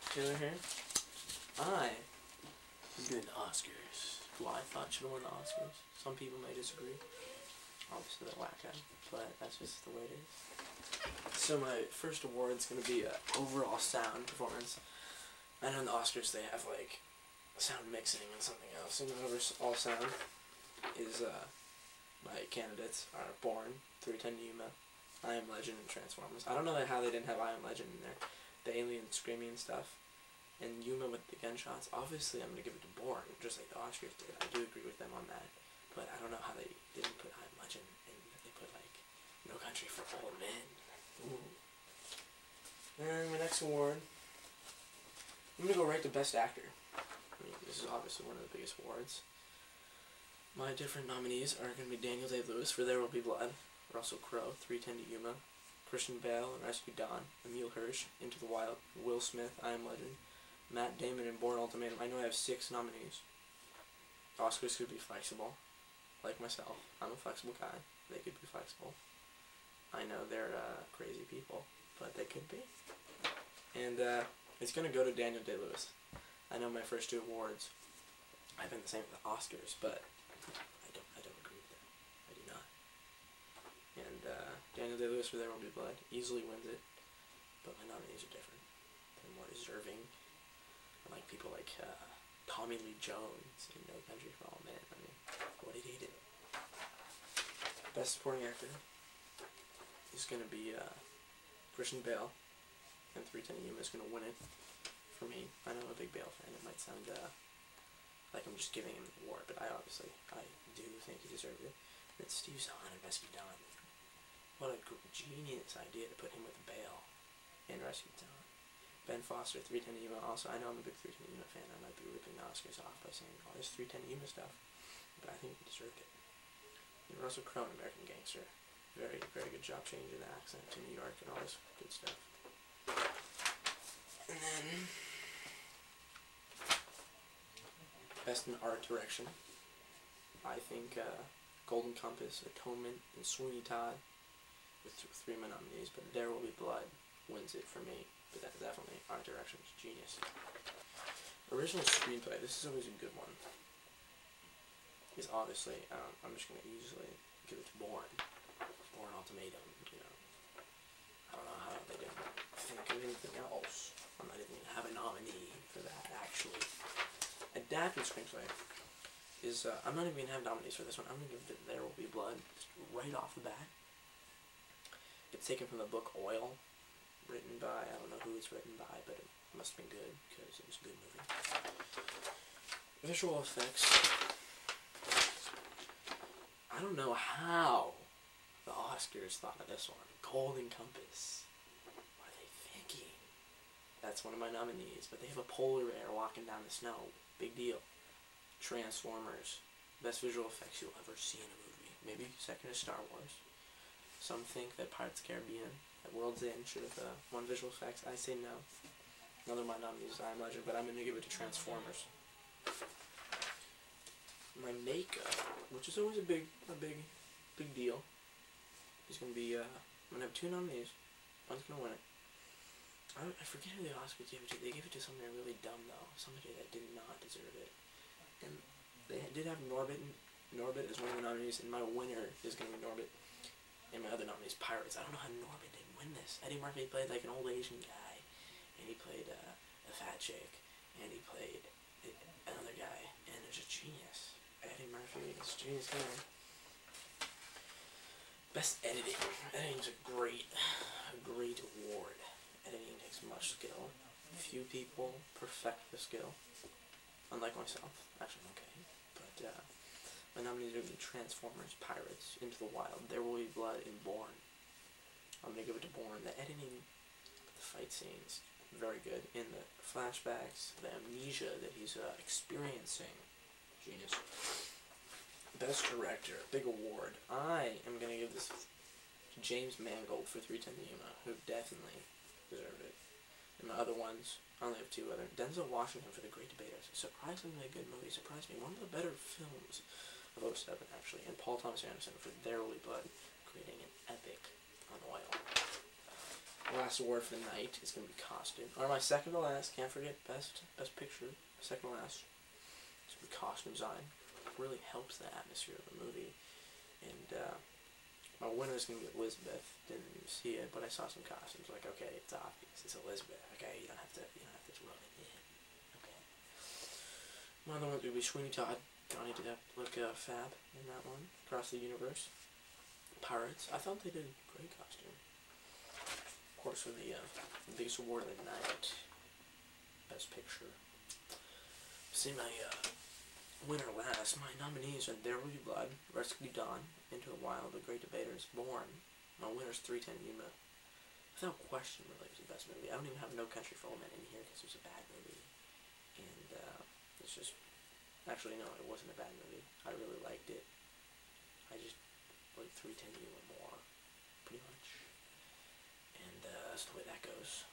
Taylor here. I am doing the Oscars. Who I thought should have won the Oscars. Some people may disagree. Obviously they're whack at it, but that's just the way it is. So my first award is going to be overall sound performance. I know in the Oscars they have like sound mixing and something else. And overall sound is my candidates are Born, 3:10 to Yuma, I Am Legend, and Transformers. I don't know how they didn't have I Am Legend in there. The alien screaming and stuff. And Yuma with the gunshots. Obviously I'm going to give it to Born, just like the Oscars did. I do agree with them on that. But I don't know how they didn't put I Am Legend and they put like No Country for Old Men. Ooh. And my next award, I'm going to go right to Best Actor. I mean, this is obviously one of the biggest awards. My different nominees are going to be Daniel Day-Lewis for There Will Be Blood, Russell Crowe, 3:10 to Yuma, Christian Bale in Rescue Dawn, Emile Hirsch, Into the Wild, Will Smith, I Am Legend, Matt Damon in Bourne Ultimatum. I know I have 6 nominees. Oscars could be flexible, like myself. I'm a flexible guy. They could be flexible. I know they're crazy people, but they could be. And it's going to go to Daniel Day-Lewis. I know my first 2 awards, I've been the same with the Oscars, but I don't agree with them. I do not. And Daniel Day-Lewis for There Will Be Blood easily wins it, but my nominees are different. They're more deserving. Like people like Tommy Lee Jones in No Country for Old Men. I mean, what did he do? Best Supporting Actor is going to be Christian Bale, and 3:10 to Yuma is going to win it for me. I know I'm a big Bale fan. It might sound like I'm just giving him the award, but I do think he deserved it. And it's Steve Zahn in Rescue Dawn. What a genius idea to put him with Bale in Rescue Dawn. Ben Foster, 3:10 to Yuma. Also, I know I'm a big 3:10 to Yuma fan. I might be ripping the Oscars off by saying all this 3:10 to Yuma stuff, but I think he deserved it. And Russell Crowe in American Gangster. Very, very good job changing the accent to New York and all this good stuff. And then Best in Art Direction. I think Golden Compass, Atonement, and Sweeney Todd with 3 of my nominees, but There Will Be Blood wins it for me. But that's definitely art direction is genius. Original screenplay, this is always a good one. Is obviously, I'm just going to easily give it to Bourne. Bourne Ultimatum, you know. I don't know how they didn't think of anything else. I'm not even going to have a nominee for that, actually. Adapted screenplay is, I'm not even going to have nominees for this one. I'm going to give it to There Will Be Blood, just right off the bat. It's taken from the book Oil. Written by, I don't know who it's written by, but it must have been good, because it was a good movie. Visual effects. I don't know how the Oscars thought of this one. Golden Compass. What are they thinking? That's one of my nominees, but they have a polar bear walking down the snow. Big deal. Transformers. Best visual effects you'll ever see in a movie. Maybe second to Star Wars. Some think that Pirates of the Caribbean at World's End should have won visual effects. I say no. Another of my nominees is I Am Legend, but I'm going to give it to Transformers. My makeup, which is always a big deal, is going to be, I'm going to have 2 nominees. One's going to win it. I forget who the Oscars gave it to. They gave it to somebody really dumb, though. Somebody that did not deserve it. And they did have Norbit as one of the nominees, and my winner is going to be Norbit. And my other nominee is Pirates. I don't know how Norbit didn't win this. Eddie Murphy played like an old Asian guy, and he played a fat chick, and he played another guy, and it was a genius. Eddie Murphy is a genius guy. Best editing. Editing's a great award. Editing takes much skill. Few people perfect the skill. Unlike myself. Actually, okay. But my nominees are going to be Transformers, Pirates, Into the Wild, There Will Be Blood, and Bourne. I'm going to give it to Bourne. The editing, the fight scenes, very good. In the flashbacks, the amnesia that he's experiencing. Genius. Best Director, big award. I am going to give this to James Mangold for 3:10 to Yuma, who definitely deserved it. And my other ones, I only have 2 other. Denzel Washington for The Great Debaters. Surprisingly a good movie. Surprised me. One of the better films of 07, actually. And Paul Thomas Anderson for There Will Be Blood, creating an epic on oil. last award for the night is going to be costume. Or my second to last, can't forget best picture, second to last. It's going to be costume design. It really helps the atmosphere of the movie. And my winner is going to be Elizabeth. Didn't even see it, but I saw some costumes. Like, okay, it's obvious. It's Elizabeth. Okay, you don't have to rub it in. Okay. My other one's going to be Sweeney Todd. Johnny Depp look fab in that one. Across the Universe. Pirates. I thought they did a great costume. Of course, for the biggest award of the night, Best Picture. See my winner last. My nominees are There Will Be Blood, Rescue Dawn, Into the Wild, The Great Debater is Born. My winner's 3:10 Yuma. Without question, really, it's the best movie. I don't even have No Country for Old Men in here because it was a bad movie, and it's just. Actually, no, it wasn't a bad movie. I really liked it. I just like 3:10 Yuma more, pretty much. And that's the way that goes.